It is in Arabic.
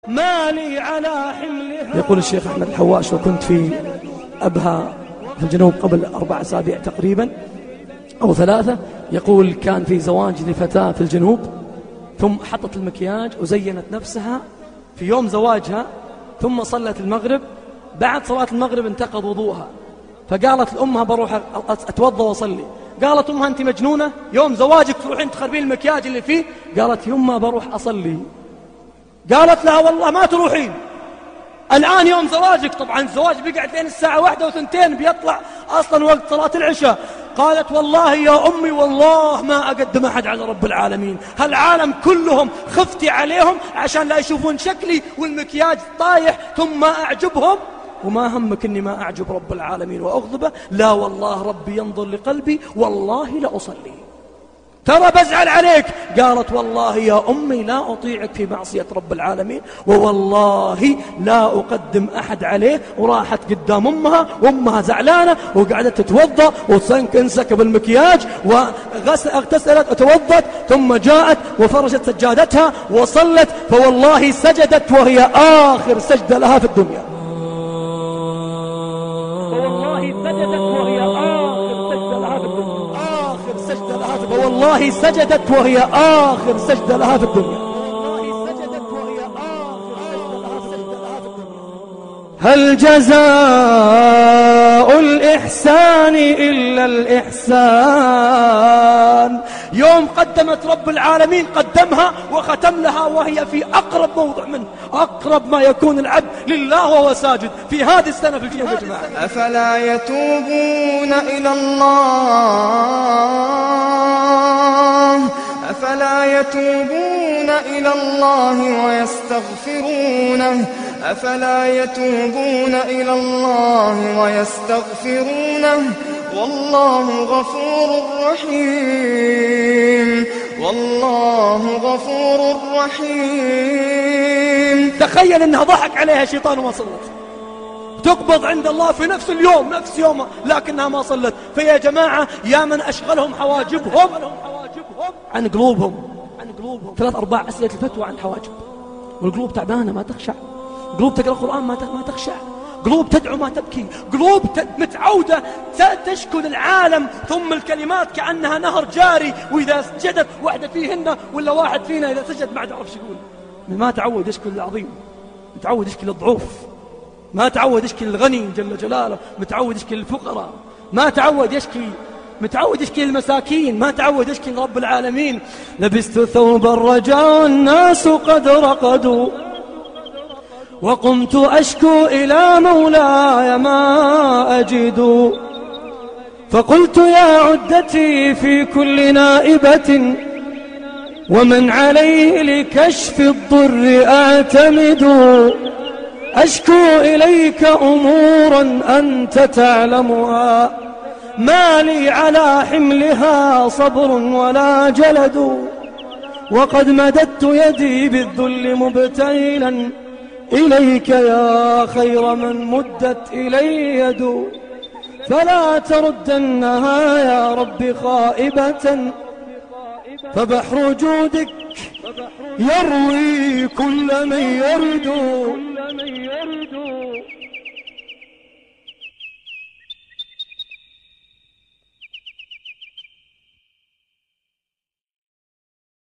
ما لي على حملها. يقول الشيخ أحمد الحواش: وكنت في أبها في الجنوب قبل 4 أسابيع تقريبا أو 3. يقول كان في زواج لفتاة في الجنوب، ثم حطت المكياج وزينت نفسها في يوم زواجها، ثم صلت المغرب. بعد صلاة المغرب انتقض وضوءها، فقالت لأمها: بروح أتوضى وأصلي. قالت أمها: أنت مجنونة؟ يوم زواجك تروحين تخربين المكياج اللي فيه؟ قالت: يما بروح أصلي. قالت لها: والله ما تروحين، الآن يوم زواجك. طبعا الزواج بيقعد بين الساعة 1 و2، بيطلع أصلا وقت صلاة العشاء. قالت: والله يا أمي والله ما أقدم أحد على رب العالمين، هالعالم كلهم خفتي عليهم عشان لا يشوفون شكلي والمكياج طايح ثم ما أعجبهم، وما همك أني ما أعجب رب العالمين وأغضبه؟ لا والله ربي ينظر لقلبي، والله لأصلي، ترى بزعل عليك. قالت: والله يا أمي لا أطيعك في معصية رب العالمين، ووالله لا أقدم أحد عليه. وراحت قدام أمها، وأمها زعلانة وقعدت تتوضأ وانسكب المكياج واغتسلت وتوضت، ثم جاءت وفرشت سجادتها وصلت، فوالله سجدت وهي آخر سجدة لها في الدنيا. والله سجدت وهي آخر سجدة لها في الدنيا. هل جزاء الإحسان إلا الإحسان؟ يوم قدمت رب العالمين قدمها وختم لها وهي في أقرب موضع منه، أقرب ما يكون العبد لله وهو ساجد في هذه السنة في الجنة يا جماعة. أفلا يتوبون إلى الله، أفلا يتوبون إلى الله ويستغفرونه، أفلا يتوبون إلى الله ويستغفرونه، والله غفور رحيم، والله غفور رحيم. تخيل انها ضحك عليها شيطان وما صلت، تقبض عند الله في نفس اليوم نفس يومه، لكنها ما صلت. فيا جماعة يا من أشغلهم حواجبهم عن قلوبهم 3-4 أسئلة الفتوى عن الحواجب، والقلوب تعبانة ما تخشع، قلوب تقرأ القرآن ما تخشع، قلوب تدعو ما تبكي، قلوب متعودة تشكو للعالم، ثم الكلمات كأنها نهر جاري، وإذا سجدت واحدة فيهن ولا واحد فينا إذا سجد ما عرف يقول. ما تعود يشكو للعظيم، متعود يشكي للضعوف، ما تعود يشكي للغني جل جلاله، متعود يشكي للفقراء، ما تعود يشكي، متعود يشكي للمساكين، ما تعود يشكي لرب العالمين. لبست ثوب الرجاء والناس قد رقدوا، وقمت أشكو إلى مولاي ما أجد، فقلت يا عدتي في كل نائبة، ومن عليه لكشف الضر أعتمد، أشكو إليك أمورا أنت تعلمها، ما لي على حملها صبر ولا جلد، وقد مددت يدي بالذل مبتهلا إليك يا خير من مدت إلي يد، فلا تردنها يا رب خائبة، فبحر جودك يروي كل من يرد.